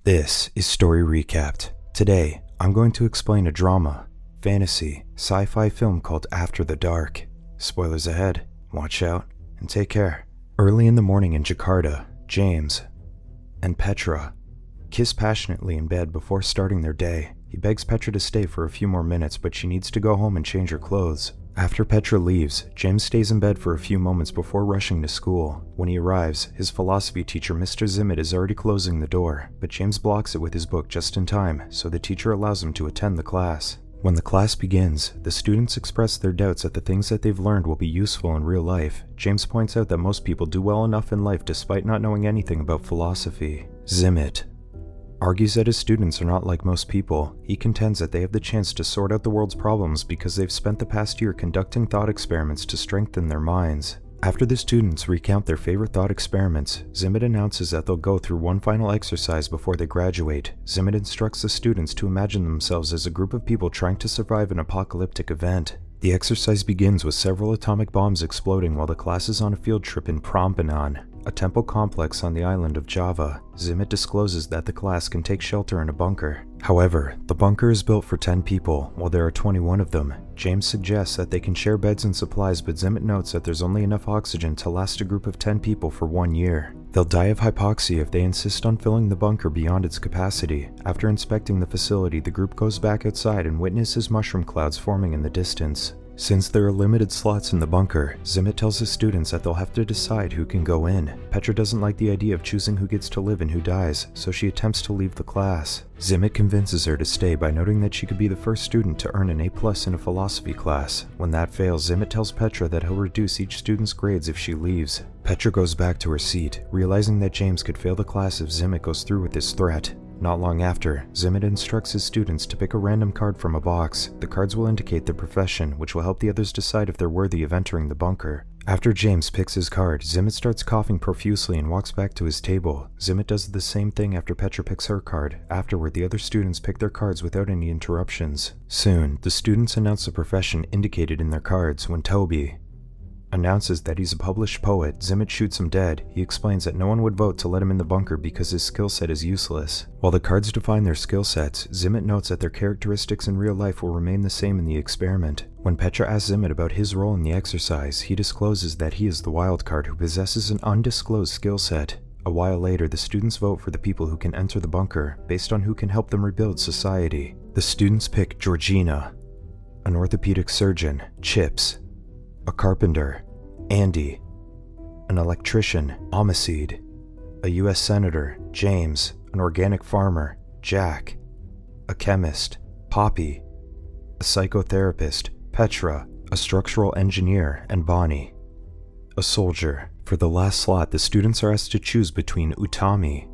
This is Story Recapped. Today, I'm going to explain a drama, fantasy, sci-fi film called After the Dark. Spoilers ahead, watch out, and take care. Early in the morning in Jakarta, James and Petra kiss passionately in bed before starting their day. He begs Petra to stay for a few more minutes, but she needs to go home and change her clothes. After Petra leaves, James stays in bed for a few moments before rushing to school. When he arrives, his philosophy teacher, Mr. Zimmet, is already closing the door, but James blocks it with his book just in time, so the teacher allows him to attend the class. When the class begins, the students express their doubts that the things that they've learned will be useful in real life. James points out that most people do well enough in life despite not knowing anything about philosophy. Zimmet argues that his students are not like most people. He contends that they have the chance to sort out the world's problems because they've spent the past year conducting thought experiments to strengthen their minds. After the students recount their favorite thought experiments, Zimmet announces that they'll go through one final exercise before they graduate. Zimmet instructs the students to imagine themselves as a group of people trying to survive an apocalyptic event. The exercise begins with several atomic bombs exploding while the class is on a field trip in Prambanan, a temple complex on the island of Java. Zimmet discloses that the class can take shelter in a bunker. However, the bunker is built for 10 people, while there are 21 of them. James suggests that they can share beds and supplies, but Zimmet notes that there's only enough oxygen to last a group of 10 people for 1 year. They'll die of hypoxia if they insist on filling the bunker beyond its capacity. After inspecting the facility, the group goes back outside and witnesses mushroom clouds forming in the distance. Since there are limited slots in the bunker, Zimmet tells the students that they'll have to decide who can go in. Petra doesn't like the idea of choosing who gets to live and who dies, so she attempts to leave the class. Zimmet convinces her to stay by noting that she could be the first student to earn an A+ in a philosophy class. When that fails, Zimmet tells Petra that he'll reduce each student's grades if she leaves. Petra goes back to her seat, realizing that James could fail the class if Zimmet goes through with this threat. Not long after, Zimmet instructs his students to pick a random card from a box. The cards will indicate their profession, which will help the others decide if they're worthy of entering the bunker. After James picks his card, Zimmet starts coughing profusely and walks back to his table. Zimmet does the same thing after Petra picks her card. Afterward, the other students pick their cards without any interruptions. Soon, the students announce the profession indicated in their cards. When Toby announces that he's a published poet, Zimmet shoots him dead. He explains that no one would vote to let him in the bunker because his skill set is useless. While the cards define their skill sets, Zimmet notes that their characteristics in real life will remain the same in the experiment. When Petra asks Zimmet about his role in the exercise, he discloses that he is the wild card who possesses an undisclosed skill set. A while later, the students vote for the people who can enter the bunker, based on who can help them rebuild society. The students pick Georgina, an orthopedic surgeon, Chips, a carpenter, Andy, an electrician, Amacide, a US Senator, James, an organic farmer, Jack, a chemist, Poppy, a psychotherapist, Petra, a structural engineer, and Bonnie, a soldier. For the last slot, the students are asked to choose between Utami,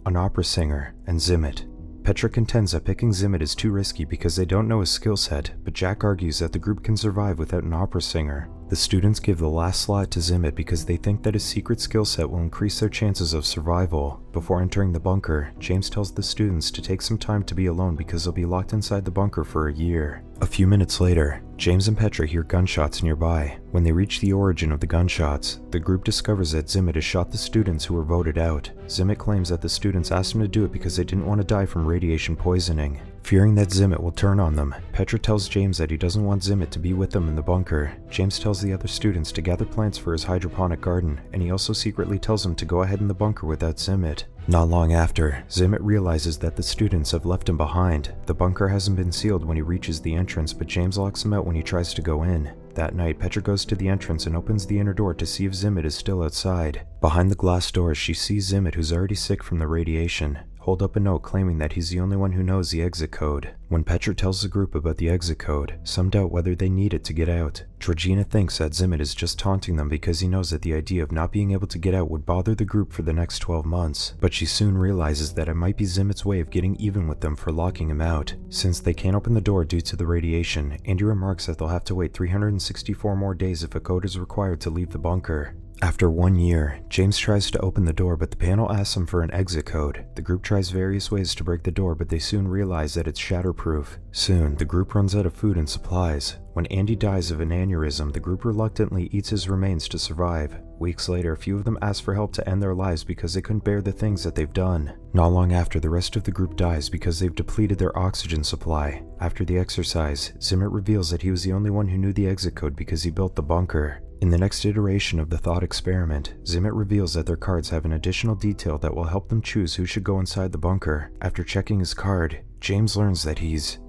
an opera singer, and Zimmet. Petra contends that picking Zimmet is too risky because they don't know his skill set, but Jack argues that the group can survive without an opera singer. The students give the last slot to Zimmet because they think that his secret skill set will increase their chances of survival. Before entering the bunker, James tells the students to take some time to be alone because they'll be locked inside the bunker for a year. A few minutes later, James and Petra hear gunshots nearby. When they reach the origin of the gunshots, the group discovers that Zimmet has shot the students who were voted out. Zimmet claims that the students asked him to do it because they didn't want to die from radiation poisoning. Fearing that Zimmet will turn on them, Petra tells James that he doesn't want Zimmet to be with them in the bunker. James tells the other students to gather plants for his hydroponic garden, and he also secretly tells them to go ahead in the bunker without Zimmet. Not long after, Zimmet realizes that the students have left him behind. The bunker hasn't been sealed when he reaches the entrance, but James locks him out when he tries to go in. That night, Petra goes to the entrance and opens the inner door to see if Zimmet is still outside. Behind the glass doors, she sees Zimmet, who's already sick from the radiation, hold up a note claiming that he's the only one who knows the exit code. When Petra tells the group about the exit code, some doubt whether they need it to get out. Georgina thinks that Zimmet is just taunting them because he knows that the idea of not being able to get out would bother the group for the next 12 months, but she soon realizes that it might be Zimmet's way of getting even with them for locking him out. Since they can't open the door due to the radiation, Andy remarks that they'll have to wait 364 more days if a code is required to leave the bunker. After 1 year, James tries to open the door, but the panel asks him for an exit code. The group tries various ways to break the door, but they soon realize that it's shatterproof. Soon, the group runs out of food and supplies. When Andy dies of an aneurysm, the group reluctantly eats his remains to survive. Weeks later, a few of them ask for help to end their lives because they couldn't bear the things that they've done. Not long after, the rest of the group dies because they've depleted their oxygen supply. After the exercise, Zimmett reveals that he was the only one who knew the exit code because he built the bunker. In the next iteration of the thought experiment, Zimmett reveals that their cards have an additional detail that will help them choose who should go inside the bunker. After checking his card, James learns that he's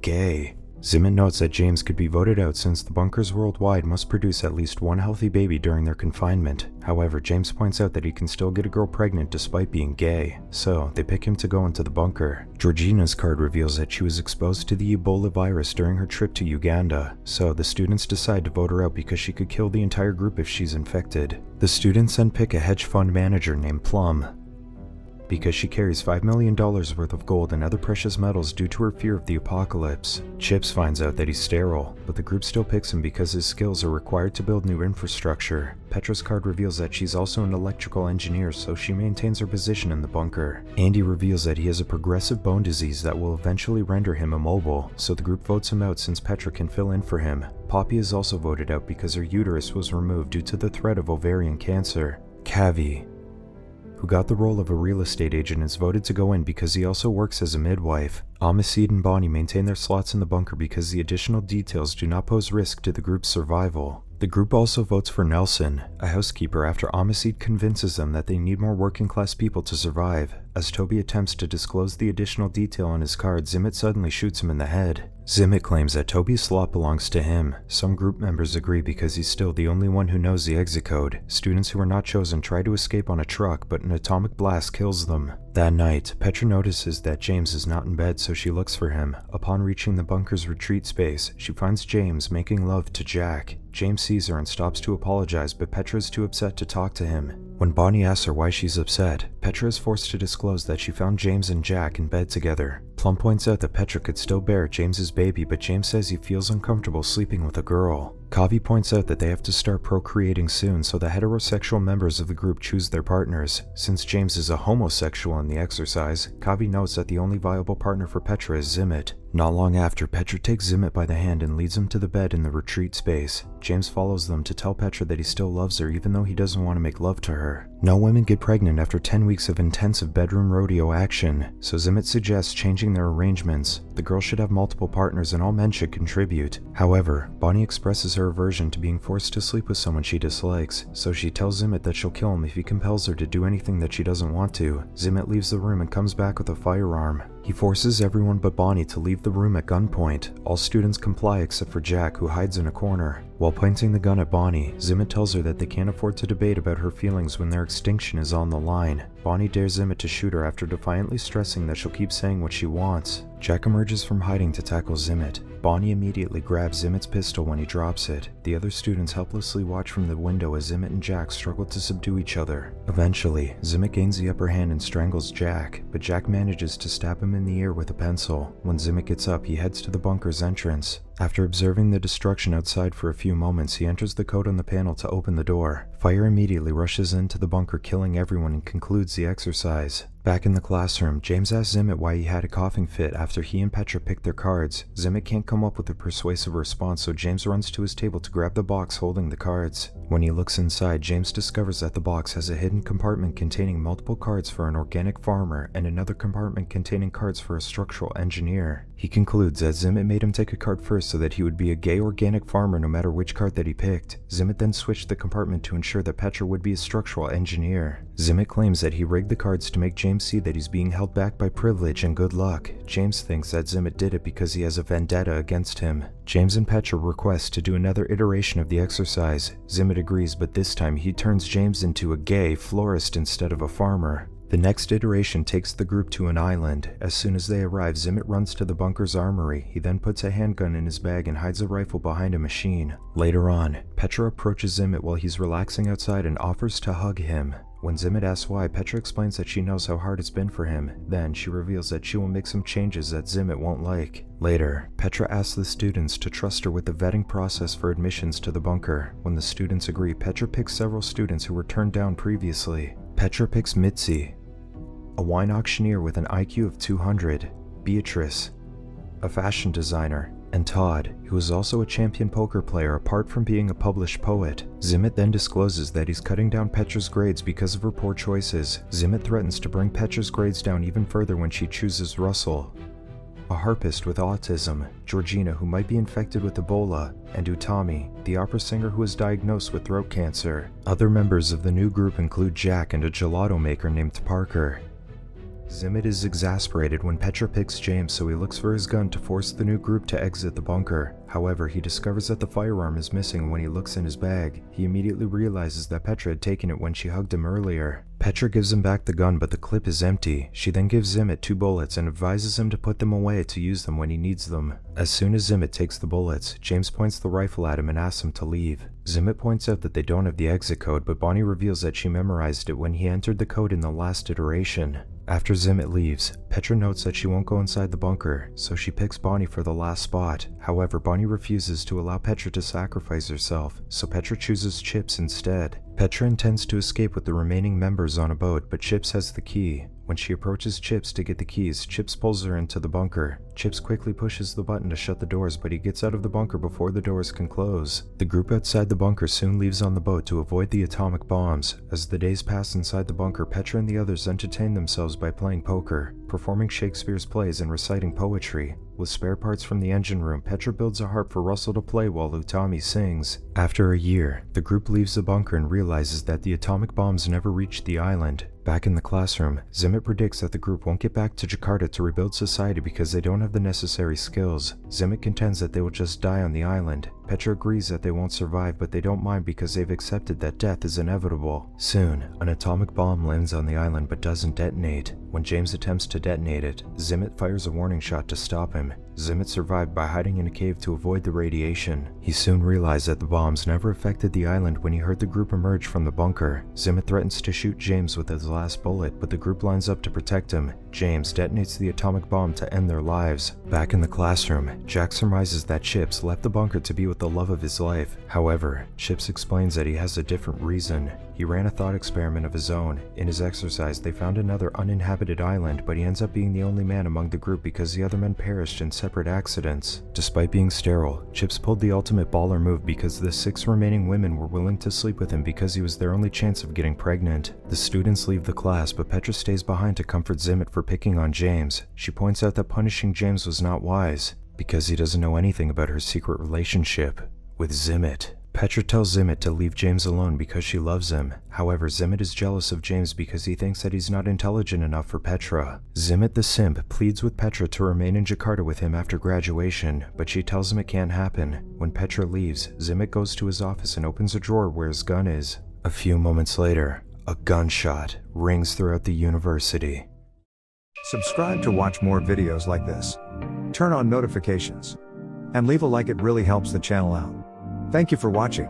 gay. Zimmett notes that James could be voted out since the bunkers worldwide must produce at least one healthy baby during their confinement. However, James points out that he can still get a girl pregnant despite being gay, so they pick him to go into the bunker. Georgina's card reveals that she was exposed to the Ebola virus during her trip to Uganda, so the students decide to vote her out because she could kill the entire group if she's infected. The students then pick a hedge fund manager named Plum, because she carries $5 million worth of gold and other precious metals due to her fear of the apocalypse. Chips finds out that he's sterile, but the group still picks him because his skills are required to build new infrastructure. Petra's card reveals that she's also an electrical engineer, so she maintains her position in the bunker. Andy reveals that he has a progressive bone disease that will eventually render him immobile, so the group votes him out since Petra can fill in for him. Poppy is also voted out because her uterus was removed due to the threat of ovarian cancer. Cavi, who got the role of a real estate agent, is voted to go in because he also works as a midwife. Amiseed and Bonnie maintain their slots in the bunker because the additional details do not pose risk to the group's survival. The group also votes for Nelson, a housekeeper, after Amiseed convinces them that they need more working-class people to survive. As Toby attempts to disclose the additional detail on his card, Zimmett suddenly shoots him in the head. Zimmett claims that Toby's slot belongs to him. Some group members agree because he's still the only one who knows the exit code. Students who are not chosen try to escape on a truck, but an atomic blast kills them. That night, Petra notices that James is not in bed, so she looks for him. Upon reaching the bunker's retreat space, she finds James making love to Jack. James sees her and stops to apologize, but Petra is too upset to talk to him. When Bonnie asks her why she's upset, Petra is forced to disclose that she found James and Jack in bed together. Plum points out that Petra could still bear James's baby, but James says he feels uncomfortable sleeping with a girl. Kavi points out that they have to start procreating soon, so the heterosexual members of the group choose their partners. Since James is a homosexual in the exercise, Kavi notes that the only viable partner for Petra is Zimmett. Not long after, Petra takes Zimmett by the hand and leads him to the bed in the retreat space. James follows them to tell Petra that he still loves her even though he doesn't want to make love to her. No women get pregnant after 10 weeks of intensive bedroom rodeo action, so Zimmett suggests changing their arrangements. The girl should have multiple partners and all men should contribute. However, Bonnie expresses her aversion to being forced to sleep with someone she dislikes, so she tells Zimmett that she'll kill him if he compels her to do anything that she doesn't want to. Zimmett leaves the room and comes back with a firearm. He forces everyone but Bonnie to leave the room at gunpoint. All students comply except for Jack, who hides in a corner. While pointing the gun at Bonnie, Zimmett tells her that they can't afford to debate about her feelings when their extinction is on the line. Bonnie dares Zimmett to shoot her after defiantly stressing that she'll keep saying what she wants. Jack emerges from hiding to tackle Zimmett. Bonnie immediately grabs Zimmett's pistol when he drops it. The other students helplessly watch from the window as Zimmett and Jack struggle to subdue each other. Eventually, Zimmett gains the upper hand and strangles Jack, but Jack manages to stab him in the ear with a pencil. When Zimmett gets up, he heads to the bunker's entrance. After observing the destruction outside for a few moments, he enters the code on the panel to open the door. Fire immediately rushes into the bunker, killing everyone, and concludes the exercise. Back in the classroom, James asks Zimmett why he had a coughing fit after he and Petra picked their cards. Zimmett can't come up with a persuasive response, so James runs to his table to grab the box holding the cards. When he looks inside, James discovers that the box has a hidden compartment containing multiple cards for an organic farmer and another compartment containing cards for a structural engineer. He concludes that Zimmett made him take a card first so that he would be a gay organic farmer no matter which card that he picked. Zimmett then switched the compartment to ensure that Petra would be a structural engineer. Zimmett claims that he rigged the cards to make James see that he's being held back by privilege and good luck. James thinks that Zimmett did it because he has a vendetta against him. James and Petra request to do another iteration of the exercise. Zimmett agrees, but this time he turns James into a gay florist instead of a farmer. The next iteration takes the group to an island. As soon as they arrive, Zimmett runs to the bunker's armory. He then puts a handgun in his bag and hides a rifle behind a machine. Later on, Petra approaches Zimmett while he's relaxing outside and offers to hug him. When Zimmett asks why, Petra explains that she knows how hard it's been for him. Then, she reveals that she will make some changes that Zimmett won't like. Later, Petra asks the students to trust her with the vetting process for admissions to the bunker. When the students agree, Petra picks several students who were turned down previously. Petra picks Mitzi, a wine auctioneer with an IQ of 200, Beatrice, a fashion designer, and Todd, who is also a champion poker player apart from being a published poet. Zimmet then discloses that he's cutting down Petra's grades because of her poor choices. Zimmet threatens to bring Petra's grades down even further when she chooses Russell. A harpist with autism, Georgina, who might be infected with Ebola, and Utami, the opera singer who was diagnosed with throat cancer. Other members of the new group include Jack and a gelato maker named Parker. Zimmet is exasperated when Petra picks James, so he looks for his gun to force the new group to exit the bunker. However, he discovers that the firearm is missing when he looks in his bag. He immediately realizes that Petra had taken it when she hugged him earlier. Petra gives him back the gun, but the clip is empty. She then gives Zimmet 2 bullets and advises him to put them away to use them when he needs them. As soon as Zimmet takes the bullets, James points the rifle at him and asks him to leave. Zimmet points out that they don't have the exit code, but Bonnie reveals that she memorized it when he entered the code in the last iteration. After Zimmet leaves, Petra notes that she won't go inside the bunker, so she picks Bonnie for the last spot. However, Bonnie refuses to allow Petra to sacrifice herself, so Petra chooses Chips instead. Petra intends to escape with the remaining members on a boat, but Chips has the key. When she approaches Chips to get the keys, Chips pulls her into the bunker. Chips quickly pushes the button to shut the doors, but he gets out of the bunker before the doors can close. The group outside the bunker soon leaves on the boat to avoid the atomic bombs. As the days pass inside the bunker, Petra and the others entertain themselves by playing poker, performing Shakespeare's plays, and reciting poetry. With spare parts from the engine room, Petra builds a harp for Russell to play while Utami sings. After a year, the group leaves the bunker and realizes that the atomic bombs never reached the island. Back in the classroom, Zimmet predicts that the group won't get back to Jakarta to rebuild society because they don't have the necessary skills. Zimmet contends that they will just die on the island. Petra agrees that they won't survive, but they don't mind because they've accepted that death is inevitable. Soon, an atomic bomb lands on the island but doesn't detonate. When James attempts to detonate it, Zimmet fires a warning shot to stop him. Zimmet survived by hiding in a cave to avoid the radiation. He soon realized that the bombs never affected the island when he heard the group emerge from the bunker. Zimmet threatens to shoot James with his last bullet, but the group lines up to protect him. James detonates the atomic bomb to end their lives. Back in the classroom, Jack surmises that Chips left the bunker to be with the love of his life. However, Chips explains that he has a different reason. He ran a thought experiment of his own. In his exercise, they found another uninhabited island, but he ends up being the only man among the group because the other men perished in separate accidents. Despite being sterile, Chips pulled the ultimate baller move because the 6 remaining women were willing to sleep with him because he was their only chance of getting pregnant. The students leave the class, but Petra stays behind to comfort Zimmet for picking on James. She points out that punishing James was not wise, because he doesn't know anything about her secret relationship with Zimmet. Petra tells Zimmet to leave James alone because she loves him. However, Zimmet is jealous of James because he thinks that he's not intelligent enough for Petra. Zimmet the simp pleads with Petra to remain in Jakarta with him after graduation, but she tells him it can't happen. When Petra leaves, Zimmet goes to his office and opens a drawer where his gun is. A few moments later, a gunshot rings throughout the university. Subscribe to watch more videos like this. Turn on notifications. And leave a like, it really helps the channel out. Thank you for watching.